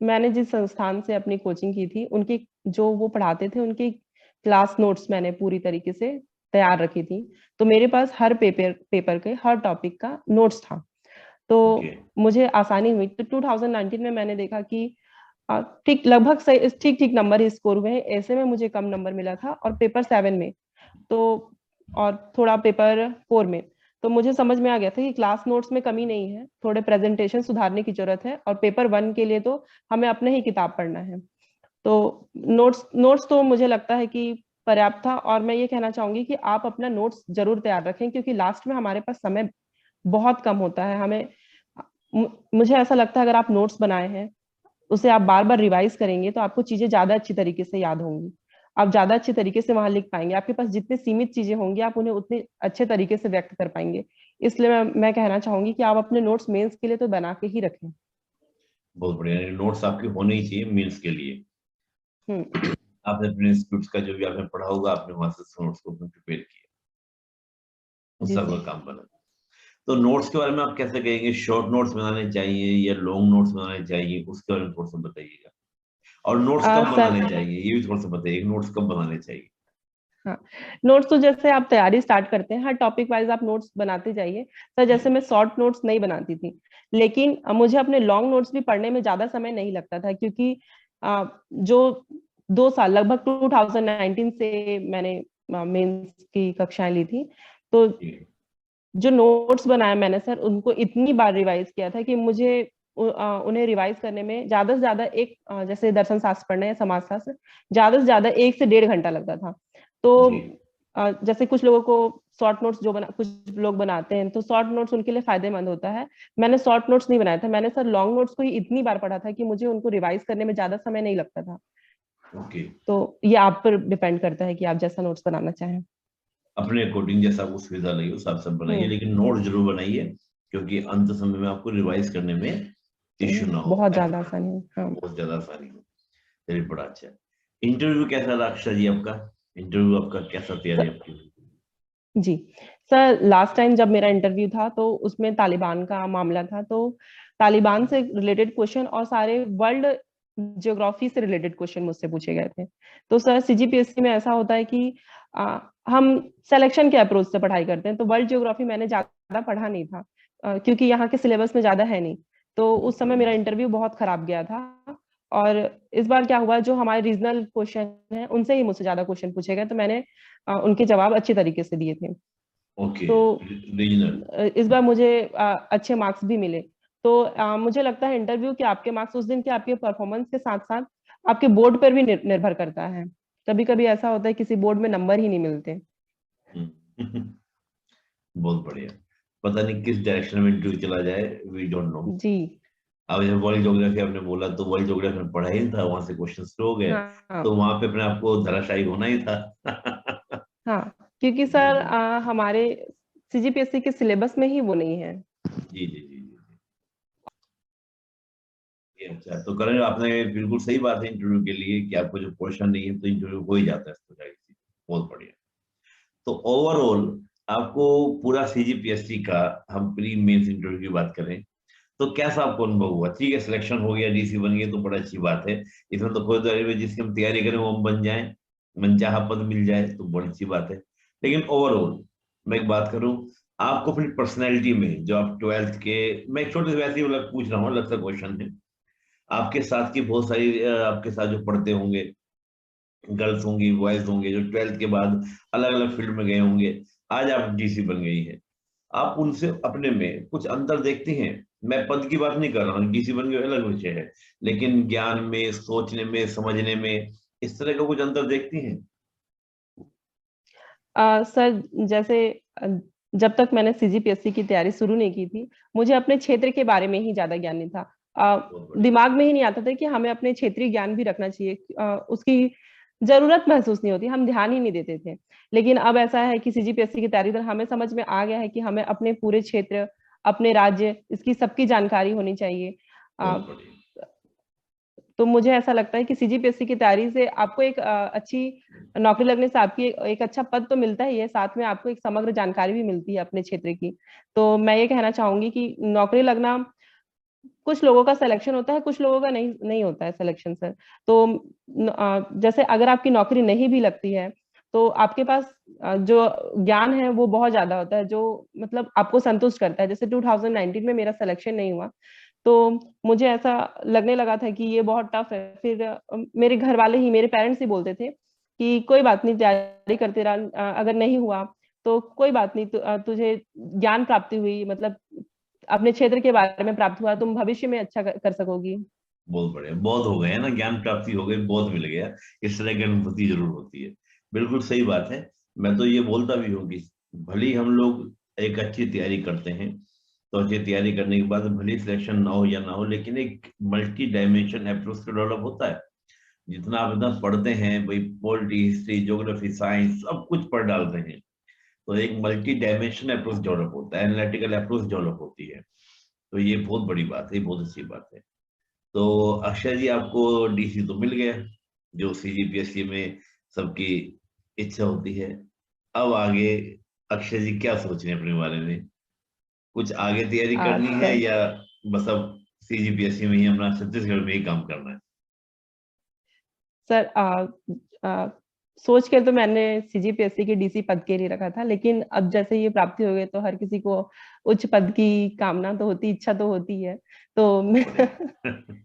मैंने जिस संस्थान से अपनी कोचिंग की थी, उनकी जो वो पढ़ाते थे उनकी क्लास नोट्स मैंने पूरी तरीके से तैयार रखी थी। तो मेरे पास हर पेपर के हर टॉपिक का नोट्स था, तो ओके। मुझे आसानी हुई। तो 2019 में मैंने देखा कि ठीक लगभग सही, ठीक ठीक नंबर ही स्कोर हुए हैं। ऐसे में मुझे कम नंबर मिला था, और पेपर 7 में तो, और थोड़ा पेपर 4 में। तो मुझे समझ में आ गया था कि क्लास नोट्स में कमी नहीं है, थोड़े प्रेजेंटेशन सुधारने की जरूरत है, और पेपर 1 के लिए तो हमें अपने ही किताब पढ़ना है। तो नोट्स तो मुझे लगता है कि पर्याप्त था। और मैं ये कहना चाहूंगी कि आप अपना नोट्स जरूर तैयार रखें, क्योंकि लास्ट में हमारे पास समय बहुत कम होता है। मुझे ऐसा लगता है अगर आप नोट्स बनाए हैं, उसे आप बार बार रिवाइज करेंगे तो आपको चीजें ज्यादा अच्छी तरीके से याद होंगी। आप ज्यादा अच्छे तरीके से वहां लिख पाएंगे। आपके पास जितने सीमित चीजें होंगी, आप उन्हें उतने अच्छे तरीके से व्यक्त कर पाएंगे। इसलिए मैं कहना चाहूंगी कि आप अपने नोट्स मेंस के लिए तो बना के ही रखें। बहुत बढ़िया, नोट्स आपके होने ही चाहिए मेंस के लिए। हम्म। आपने अपने इंस्टीट्यूट का जो भी आपने पढ़ा होगा, आपने वहां से नोट्स को प्रिपेयर किया, उस जी सबका सर। काम बना। तो नोट्स के बारे में आप कैसे कहेंगे? शॉर्ट नोट्स बनाने चाहिए या लॉन्ग नोट्स बनाने चाहिए, उसके बारे में थोड़ा सा बताइएगा। और नोट्स कब सर, बनाने चाहिए ये भी थोड़ा सा बताइए, नोट्स कब बनाने चाहिए? हाँ, नोट्स तो जैसे आप तैयारी स्टार्ट करते हैं, हर टॉपिक वाइज आप नोट्स बनाते जाइए। सर जैसे मैं शॉर्ट नोट्स नहीं बनाती थी, लेकिन मुझे अपने लॉन्ग नोट्स भी पढ़ने में ज्यादा समय नहीं लगता था, क्योंकि जो 2 साल लगभग 2019 से मैंने मेंस की कक्षाएं ली थी, तो जो नोट्स बनाए मैंने सर, उनको इतनी बार रिवाइज किया था कि मुझे उन्हें रिवाइज करने में ज्यादा से ज्यादा जैसे दर्शन शास्त्र पढ़ने या समाज शास्त्र, ज्यादा से ज्यादा 1 से 1.5 घंटा लगता था। तो जी, जैसे कुछ लोगों को शॉर्ट नोट्स कुछ लोग बनाते हैं, तो शॉर्ट नोट्स उनके लिए फायदेमंद होता है। मैंने शॉर्ट नोट्स नहीं बनाया था, मैंने सर लॉन्ग नोट्स को ही इतनी बार पढ़ा था कि मुझे उनको रिवाइज करने में ज्यादा समय नहीं लगता था। ओके। तो ये आप पर डिपेंड करता है कि आप जैसा नोट्स बनाना चाहें। अपने अकॉर्डिंग जैसा आपको सुविधा लगे उस हिसाब से बनाइए, हम्म। लेकिन नोट जरूर बनाइए, क्योंकि अंत समय में आपको रिवाइज करने में इश्यू ना हो, बहुत ज्यादा आसानी है, हाँ। बहुत ज्यादा आसानी हो। चलिए, बड़ा अच्छा। इंटरव्यू कैसा रहा अक्षरा जी आपका? इंटरव्यू आपका कैसा तैयारी आपकी? जी सर, लास्ट टाइम जब मेरा इंटरव्यू था तो उसमें तालिबान का मामला था। तो तालिबान से रिलेटेड क्वेश्चन और सारे वर्ल्ड ज्योग्राफी से रिलेटेड क्वेश्चन मुझसे पूछे गए थे। तो सर सीजीपीएससी में ऐसा होता है कि हम सिलेक्शन के अप्रोच से पढ़ाई करते हैं, तो वर्ल्ड ज्योग्राफी मैंने ज्यादा पढ़ा नहीं था। क्योंकि यहाँ के सिलेबस में ज्यादा है नहीं, तो उस समय मेरा इंटरव्यू बहुत खराब गया था। और इस बार क्या हुआ, जो हमारे रीजनल क्वेश्चन है उनसे ही मुझसे ज्यादा क्वेश्चन पूछे गए, तो मैंने उनके जवाब अच्छे तरीके से दिए थे। ओके, तो रीजनल। इस बार मुझे अच्छे मार्क्स भी मिले। तो मुझे लगता है इंटरव्यू के आपके मार्क्स उस दिन के आपके परफॉर्मेंस के साथ साथ आपके बोर्ड पर भी निर्भर करता है। कभी कभी ऐसा होता है किसी बोर्ड में नंबर ही नहीं मिलते। बहुत बढ़िया। पता नहीं किस डायरेक्शन में इंटरव्यू चला जाए, वी डोंट नो। जी। अब जब वर्ल्ड ज्योग्राफी आपने बोला, तो वर्ल्ड ज्योग्राफी में पढ़ा ही था, वहां से क्वेश्चन शुरू हो गए, हाँ तो वहां पे अपने आपको धराशायी होना ही था। हाँ, क्योंकि सर बिल्कुल। हमारे सीजीपीएससी के सिलेबस में ही वो नहीं है। जी जी जी जी। ये अच्छा, तो करण आपने बिल्कुल सही बात है इंटरव्यू के लिए, कि आपको जो क्वेश्चन नहीं है तो इंटरव्यू हो ही जाता है, इसको जाहिर सी। बहुत बढ़िया। तो ओवरऑल आपको पूरा सीजीपीएससी का, हम प्री मेंस इंटरव्यू की बात करें, तो कैसा आपको अनुभव हुआ? ठीक है, सिलेक्शन हो गया, डीसी बन गए, तो बड़ा अच्छी बात है। इसमें तो कोई दर में जिसकी हम तैयारी करें वो हम बन जाए, मनचाहा पद मिल जाए तो बड़ी अच्छी बात है। लेकिन ओवरऑल मैं एक बात करूं, आपको अपनी पर्सनैलिटी में, जो आप ट्वेल्थ के, मैं एक छोटे से वैसे ही मतलब पूछ रहा हूँ, अलग सा क्वेश्चन है, आपके साथ की बहुत सारी आपके साथ जो पढ़ते होंगे, गर्ल्स होंगी, बॉयज होंगे, जो ट्वेल्थ के बाद अलग अलग फील्ड में गए होंगे, आज आप डीसी बन गई है, आप उनसे अपने में कुछ अंतर देखती हैं? मैं पद की बात नहीं कर रहा हूँ, डीसी बन गए अलग विषय है, लेकिन ज्ञान में, सोचने में, समझने में, इस तरह का कुछ अंतर देखती हैं? सर जैसे जब तक मैंने सीजीपीएससी की तैयारी शुरू नहीं की थी, मुझे अपने क्षेत्र के बारे में ही ज्यादा ज्ञान नहीं था। बहुत बढ़िया। दिमाग में ही नहीं आता था कि हमें अपने क्षेत्रीय ज्ञान भी रखना चाहिए। उसकी जरूरत महसूस नहीं होती, हम ध्यान ही नहीं देते थे। लेकिन अब ऐसा है कि सीजीपीएससी की तैयारी द्वारा हमें समझ में आ गया है कि हमें अपने पूरे क्षेत्र, अपने राज्य, इसकी सबकी जानकारी होनी चाहिए। बहुत बढ़िया। तो मुझे ऐसा लगता है कि सीजीपीएससी की तैयारी से आपको एक अच्छी नौकरी लगने से आपकी एक अच्छा पद तो मिलता ही है, साथ में आपको एक समग्र जानकारी भी मिलती है अपने क्षेत्र की। तो मैं ये कहना चाहूंगी कि नौकरी लगना, कुछ लोगों का सिलेक्शन होता है, कुछ लोगों का नहीं नहीं होता है सिलेक्शन सर। तो जैसे अगर आपकी नौकरी नहीं भी लगती है, तो आपके पास जो ज्ञान है वो बहुत ज्यादा होता है, जो मतलब आपको संतुष्ट करता है। जैसे 2019 में मेरा सिलेक्शन नहीं हुआ, तो मुझे ऐसा लगने लगा था कि ये बहुत टफ है। फिर मेरे घर वाले ही, मेरे पेरेंट्स ही बोलते थे कि कोई बात नहीं, तैयारी करते रह, अगर नहीं हुआ तो कोई बात नहीं, तुझे ज्ञान प्राप्ति हुई, मतलब अपने क्षेत्र के बारे में प्राप्त हुआ, तुम भविष्य में अच्छा कर सकोगी। बहुत बढ़िया, बहुत हो गए है ना, ज्ञान प्राप्ति हो गई, बहुत मिल गया। इस तरह की अनुभूति जरूर होती है। बिल्कुल सही बात है। मैं तो ये बोलता भी हूँ कि भले ही हम लोग एक अच्छी तैयारी करते हैं, तो अच्छी तैयारी करने के बाद भले सिलेक्शन ना हो या ना हो, लेकिन एक मल्टी डायमेंशन अप्रोच से डेवलप होता है। जितना आप इतना पढ़ते हैं भाई, पॉलिटी, हिस्ट्री, ज्योग्राफी, साइंस, सब कुछ पढ़ डालते हैं, तो एक मल्टी डायमेंशन अप्रोच डेवलप होता है, एनालिटिकल अप्रोच डेवलप होती है। तो ये बहुत बड़ी बात है, बहुत अच्छी बात है। तो अक्षय जी, आपको डीसी तो मिल गया, जो सीजीपीएससी में सबकी इच्छा होती है। अब आगे अक्षय जी क्या सोच रहे हैं अपने बारे में? कुछ आगे तैयारी करनी है, सर या बस अब सीजीपीएससी में ही अपना, छत्तीसगढ़ में ही काम करना है? सर आ, सोच के तो मैंने सीजीपीएससी के डीसी पद के लिए रखा था, लेकिन अब जैसे ये प्राप्ति हो गई तो हर किसी को उच्च पद की कामना तो होती, इच्छा तो होती है। तो बहुत मैं बढ़िया।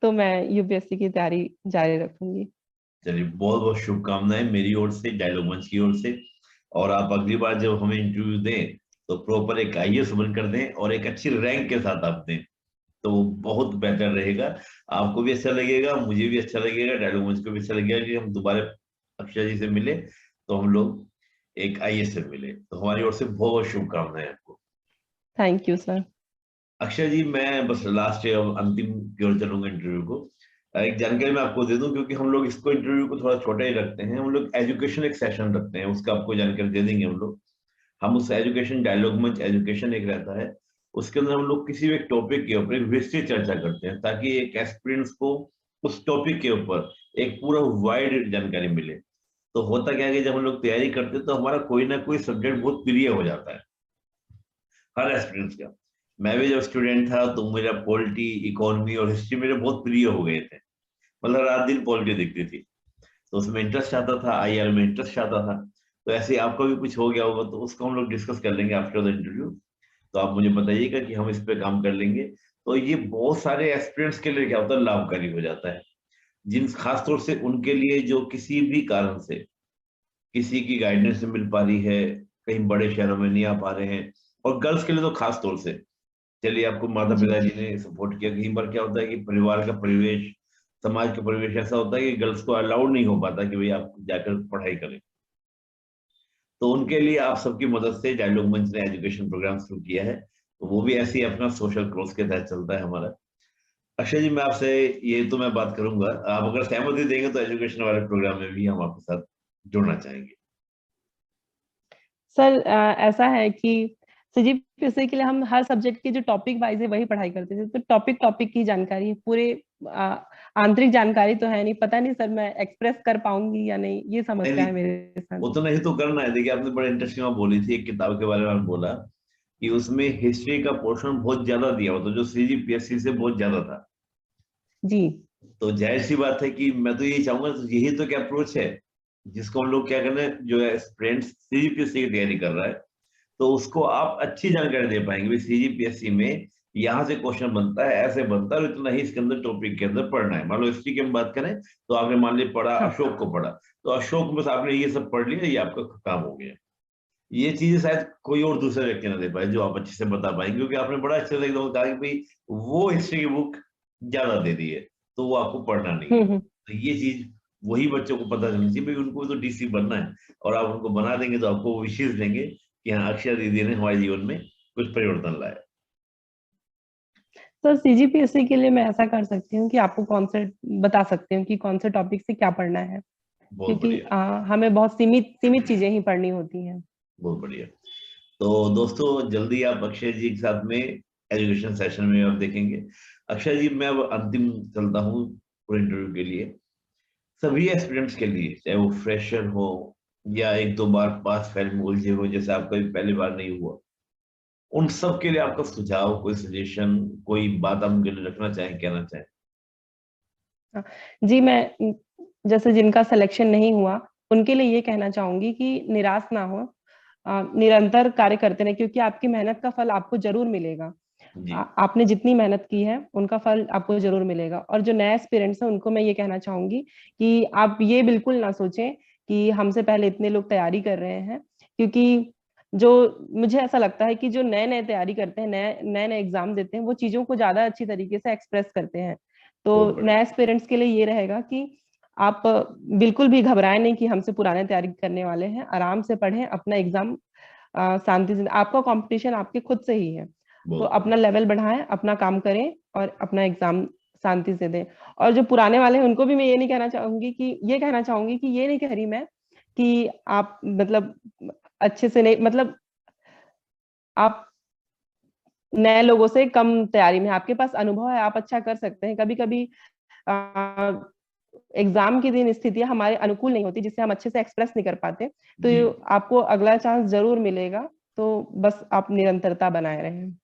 तो मैं यूपीएससी की तैयारी जारी रखूंगी। चलिए, बहुत बहुत शुभकामनाएं मेरी ओर से, डायलॉग मंच की ओर से। और आप अगली बार जब हमें इंटरव्यू दें, तो प्रॉपर एक आईएएस बनकर दें, और एक अच्छी रैंक के साथ आप दें, तो वो बहुत बेहतर रहेगा। आपको भी अच्छा लगेगा, मुझे भी अच्छा लगेगा, डायलॉग मंच को भी अच्छा लगेगा कि हम दोबारा अक्षय जी से मिले, तो हम लोग एक आईएएस से मिले। तो हमारी ओर से बहुत बहुत शुभकामनाएं आपको। Thank you sir. Akshay ji, मैं बस लास्ट अंतिम की ओर चलूंगा इंटरव्यू को। एक जानकारी मैं आपको दे दूं, क्योंकि हम लोग इसको इंटरव्यू को थोड़ा छोटा ही रखते हैं, हम लोग एजुकेशन एक सेशन रखते हैं, उसका आपको जानकारी दे देंगे हम लोग। हम उस एजुकेशन, डायलॉग मंच एजुकेशन एक रहता है, उसके अंदर हम लोग किसी भी एक टॉपिक के ऊपर एक विस्तृत चर्चा करते हैं, ताकि एक एस्पिरेंट्स को उस टॉपिक के ऊपर एक पूरा वाइड जानकारी मिले। तो होता क्या है कि जब हम लोग तैयारी करते हैं, तो हमारा कोई ना कोई सब्जेक्ट बहुत प्रिय हो जाता है, हर एस्पिरेंट्स का। मैं भी जब स्टूडेंट था, तो मेरा पॉलिटी, इकोनॉमी और हिस्ट्री मेरे बहुत प्रिय हो गए थे, मतलब रात दिन पॉलिटी दिखती थी, तो उसमें इंटरेस्ट आता था, आईआर में इंटरेस्ट आता था। तो ऐसे ही आपका भी कुछ हो गया होगा, तो उसको हम लोग डिस्कस कर लेंगे आफ्टर द इंटरव्यू। तो आप मुझे बताइएगा कि हम इस पे काम कर लेंगे। तो ये बहुत सारे एस्पिरेंट्स के लिए क्या होता है, लाभकारी हो जाता है, जिन खासतौर से उनके लिए जो किसी भी कारण से किसी की गाइडेंस नहीं मिल पा रही है, कहीं बड़े शहरों में नहीं आ पा रहे हैं, और गर्ल्स के लिए तो खास तौर से, चलिए आपको माता जी पिताजी ने सपोर्ट किया, कहीं बार क्या होता है कि परिवार का परिवेश, समाज का परिवेश ऐसा होता है कि गर्ल्स को अलाउड नहीं हो पाता कि भाई आप जाकर पढ़ाई करें। तो उनके लिए आप सबकी मदद से डायलॉग मंच ने एजुकेशन प्रोग्राम शुरू किया है, तो वो भी ऐसे ही अपना सोशल क्रोस के तहत चलता है हमारा। अक्षय जी, मैं आपसे ये तो मैं बात करूंगा, आप अगर सहमति देंगे तो एजुकेशन वाले प्रोग्राम में भी हम आपके साथ जुड़ना चाहेंगे। सर, ऐसा है कि सीजीपीएससी के लिए हम हर सब्जेक्ट के जो टॉपिक वाइज है वही पढ़ाई करते थे, तो टॉपिक टॉपिक की जानकारी पूरे आंतरिक जानकारी तो है नहीं, पता नहीं सर मैं एक्सप्रेस कर पाऊंगी या नहीं, ये नहीं समस्या है नहीं, मेरे साथ। उतना ही तो करना है। देखिए, आपने बड़े इंटरेस्टिंग बात बोली थी, एक किताब के बारे में आपने बोला कि उसमें हिस्ट्री का पोर्शन बहुत ज्यादा दिया हुआ था, जो सीजीपीएससी से बहुत ज्यादा था। जी तो जाहिर सी बात है कि मैं तो यही चाहूंगा, तो यही तो क्या अप्रोच है जिसको हम लोग क्या करना है, जो है स्टूडेंट सीजीपीएससी की तैयारी कर रहा है, तो उसको आप अच्छी जानकारी दे पाएंगे भाई सीजीपीएससी में यहाँ से क्वेश्चन बनता है, ऐसे बनता है, और इतना ही इसके अंदर टॉपिक के अंदर पढ़ना है। मान लो हिस्ट्री की हम बात करें, तो आपने मान लिया पढ़ा, हाँ अशोक को पढ़ा, तो अशोक में से आपने ये सब पढ़ लिया, ये आपका काम हो गया। ये चीजें शायद कोई और दूसरा व्यक्ति ना दे पाए जो आप अच्छे से बता पाएंगे, क्योंकि आपने बड़ा अच्छे से एकदम कहा कि भाई वो हिस्ट्री की बुक ज्यादा दे दी है, तो वो आपको पढ़ना नहीं है। हम्म। तो ये चीज वही बच्चों को पता चलनी चाहिए, भाई उनको तो डीसी बनना है, और आप उनको बना देंगे तो आपको वो विशेष देंगे कि हाँ, अक्षय दीदी ने हमारे जीवन में कुछ परिवर्तन लाया। सर सीजीपीएससी के लिए मैं ऐसा कर सकती हूँ कि आपको कौन से बता सकती हूँ कि कौन से टॉपिक से क्या पढ़ना है, बहुत क्योंकि बढ़िया, हमें बहुत सीमित सीमित चीजें ही पढ़नी होती हैं। बहुत बढ़िया। तो दोस्तों, जल्दी आप अक्षय जी के साथ में एजुकेशन सेशन में आप देखेंगे। अक्षय जी, मैं अब अंतिम चलता हूँ पूरे इंटरव्यू के लिए। सभी एस्पिरेंट्स के लिए, चाहे वो फ्रेशर हो या एक दो बार पास फेल में उलझे हो जैसे आपका भी पहली बार नहीं हुआ, उन सब के लिए आपका सुझाव, कोई सजेशन, कोई बात आप उनके लिए रखना चाहें, कहना चाहें? हाँ, जी मैं जैसे जिनका सिलेक्शन नहीं हुआ उनके लिए ये कहना चाहूंगी कि निराश ना हो, निरंतर कार्य करते रहें, क्योंकि आपकी मेहनत का फल आपको जरूर मिलेगा। जी। आपने जितनी मेहनत की है उनका फल आपको जरूर मिलेगा। और जो नए एस्पिरेंट्स हैं उनको मैं ये कहना चाहूंगी कि आप ये बिल्कुल ना सोचें कि हमसे पहले इतने लोग तैयारी कर रहे हैं, क्योंकि जो मुझे ऐसा लगता है कि जो नए नए तैयारी करते हैं, नए नए नए एग्जाम देते हैं, वो चीजों को ज्यादा अच्छी तरीके से एक्सप्रेस करते हैं। तो बहुत बढ़िया। नए एस्पिरेंट्स के लिए ये रहेगा कि आप बिल्कुल भी घबराएं नहीं कि हमसे पुराने तैयारी करने वाले हैं, आराम से पढ़ें, अपना एग्जाम शांति से, आपका कंपटीशन आपके खुद से ही है, तो बहुत अपना बढ़िया। लेवल बढ़ाएं, अपना काम करें और अपना एग्जाम शांति से दें। और जो पुराने वाले हैं उनको भी मैं ये नहीं कहना चाहूंगी कि ये कहना चाहूंगी कि ये नहीं कह रही मैं कि आप मतलब अच्छे से नहीं, मतलब आप नए लोगों से कम तैयारी में, आपके पास अनुभव है, आप अच्छा कर सकते हैं। कभी कभी एग्जाम के दिन स्थितियां हमारे अनुकूल नहीं होती जिससे हम अच्छे से एक्सप्रेस नहीं कर पाते, जी। तो आपको अगला चांस जरूर मिलेगा। तो बस आप निरंतरता बनाए रहें।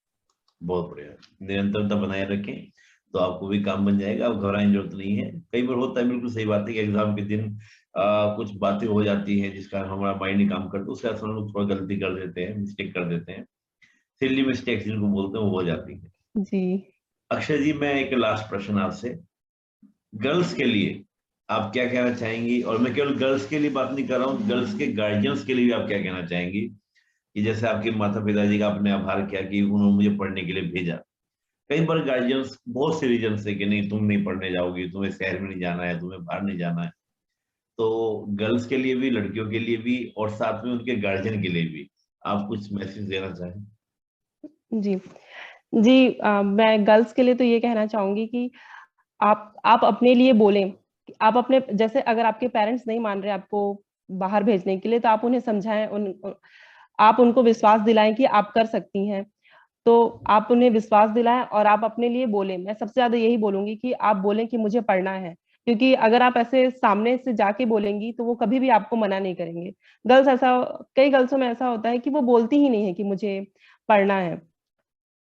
बहुत बढ़िया, निरंतरता बनाए रखें, तो आपको भी काम बन जाएगा, आप घबराने की जरूरत नहीं है। कई बार होता है, बिल्कुल सही बात है कि एग्जाम के दिन कुछ बातें हो जाती हैं जिस कारण हमारा माइंड नहीं काम करता, उसके कारण हम लोग थोड़ा गलती कर देते हैं, मिस्टेक कर देते हैं, सिली मिस्टेक्स जिनको बोलते हैं वो हो जाती है। जी अक्षय जी, मैं एक लास्ट प्रश्न आपसे, गर्ल्स के लिए आप क्या कहना चाहेंगी? और मैं केवल गर्ल्स के लिए बात नहीं कर रहा हूँ, गर्ल्स के गार्जियंस के लिए भी आप क्या कहना चाहेंगी? कि जैसे आपके माता पिताजी का आपने आभार किया कि उन्होंने मुझे पढ़ने के लिए भेजा, कई बार गार्जियंस बहुत से रीजन से कि नहीं तुम नहीं पढ़ने जाओगी, तुम्हें शहर में नहीं जाना है, तुम्हें बाहर नहीं जाना है, तो गर्ल्स के लिए भी, लड़कियों के लिए भी, और साथ में उनके गार्जियन के लिए भी आप कुछ मैसेज देना चाहें? जी जी, मैं गर्ल्स के लिए तो ये कहना चाहूंगी कि आप अपने लिए बोलें। आप अपने जैसे अगर आपके पेरेंट्स नहीं मान रहे आपको बाहर भेजने के लिए, तो आप उन्हें समझाएं, आप उनको विश्वास दिलाएं कि आप कर सकती हैं। तो आप उन्हें विश्वास दिलाएं और आप अपने लिए बोलें। मैं सबसे ज्यादा यही बोलूंगी कि आप बोलें कि मुझे पढ़ना है, क्योंकि अगर आप ऐसे सामने से जाके बोलेंगी तो वो कभी भी आपको मना नहीं करेंगे। गर्ल्स ऐसा, कई गर्ल्सों में ऐसा होता है कि वो बोलती ही नहीं है कि मुझे पढ़ना है।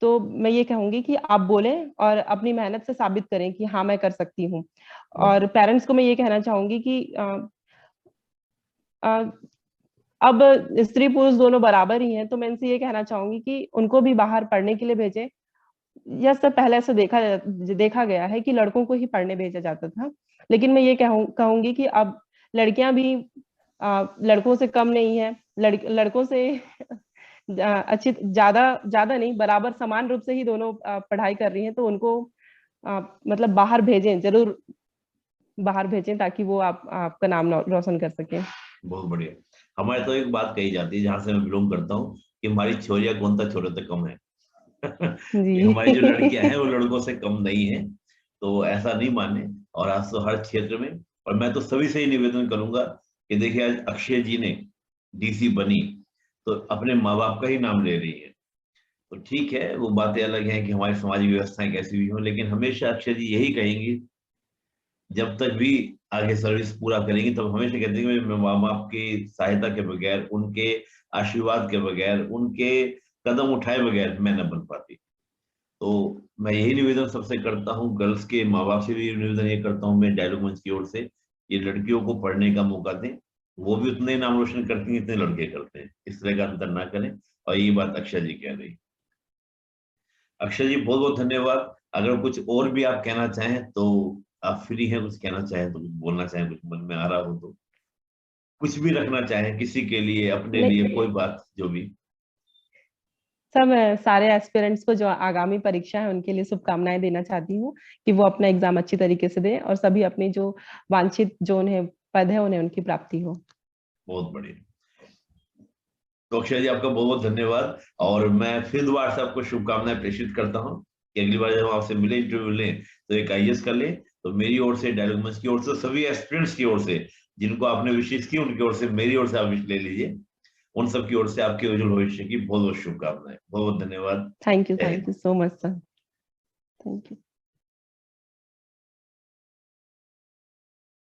तो मैं ये कहूंगी कि आप बोलें और अपनी मेहनत से साबित करें कि हाँ मैं कर सकती हूँ। बहुत और पेरेंट्स को मैं ये कहना चाहूंगी कि अब स्त्री पुरुष दोनों बराबर ही हैं, तो मैं इनसे ये कहना चाहूंगी कि उनको भी बाहर पढ़ने के लिए भेजें। यह सब पहले से देखा गया है कि लड़कों को ही पढ़ने भेजा जाता था, लेकिन मैं ये कहूंगी कि अब लड़कियां भी लड़कों से कम नहीं है, लड़कों से अच्छी, ज्यादा ज्यादा नहीं, बराबर समान रूप से ही दोनों पढ़ाई कर रही हैं। तो उनको मतलब बाहर भेजें, जरूर बाहर भेजें, ताकि वो आपका नाम रोशन कर सके। बहुत बढ़िया। हमारे तो एक बात कही जाती है जहां से मैं बिलोंग करता हूँ कि हमारी छोरिया कौन सा छोरे से कम है। कि हमारी जो लड़कियां हैं वो जी। लड़कों से कम नहीं है, तो ऐसा नहीं माने। और आज तो हर क्षेत्र में, और मैं तो सभी से ही निवेदन करूंगा कि देखिए आज अक्षय जी ने डीसी बनी तो अपने माँ बाप का ही नाम ले रही है। तो ठीक है, वो बातें अलग हैं कि हमारी सामाजिक व्यवस्थाएं कैसी भी हो, लेकिन हमेशा अक्षय जी यही कहेंगी जब तक भी आगे सर्विस पूरा करेंगी, तब हमेशा कहते हैं कि मैं माँ बाप की सहायता के बगैर, उनके आशीर्वाद के बगैर, उनके कदम उठाए बगैर मैं न बन पाती। तो मैं यही निवेदन सबसे करता हूँ, गर्ल्स के माँ बाप से भी निवेदन ये करता हूँ मैं डायलॉग मंच की ओर से, ये लड़कियों को पढ़ने का मौका दें। वो भी उतने नाम रोशन करती हैं जितने लड़के करते हैं, इस तरह का अंतर ना करें। और ये बात अक्षय जी कह रही। अक्षय जी बहुत बहुत धन्यवाद। अगर कुछ और भी आप कहना चाहें तो आप फ्री हैं, कुछ कहना चाहें तो, कुछ बोलना चाहें, कुछ मन में आ रहा हो तो, कुछ भी रखना चाहें किसी के लिए, अपने लिए, नहीं कोई बात जो भी। सब, सारे एस्पिरेंट्स को जो आगामी परीक्षा है उनके लिए शुभकामनाएं देना चाहती हूँ कि वो अपना एग्जाम अच्छी तरीके से दें और सभी अपनी जो वांछित जो उन्हें पद है उन्हें उनकी प्राप्ति हो। बहुत बढ़िया। तो अक्षय जी आपका बहुत बहुत धन्यवाद। और मैं फिर दोबारा से आपको शुभकामनाएं प्रेषित करता हूँ कि अगली बार जब हम आपसे मिले, इंटरव्यू लें, तो एक आईएएस कर लें। तो मेरी ओर से, डायलॉग मंच की ओर से, सभी एस्पिरेंट्स की ओर से, जिनको आपने विशेष की उनकी ओर से, मेरी ओर से आप विश ले लीजिए। उन सब की ओर से आपके उज्जवल भविष्य की बहुत बहुत शुभकामनाएं। बहुत बहुत धन्यवाद। जय Hind. Thank you so much sir. Thank you.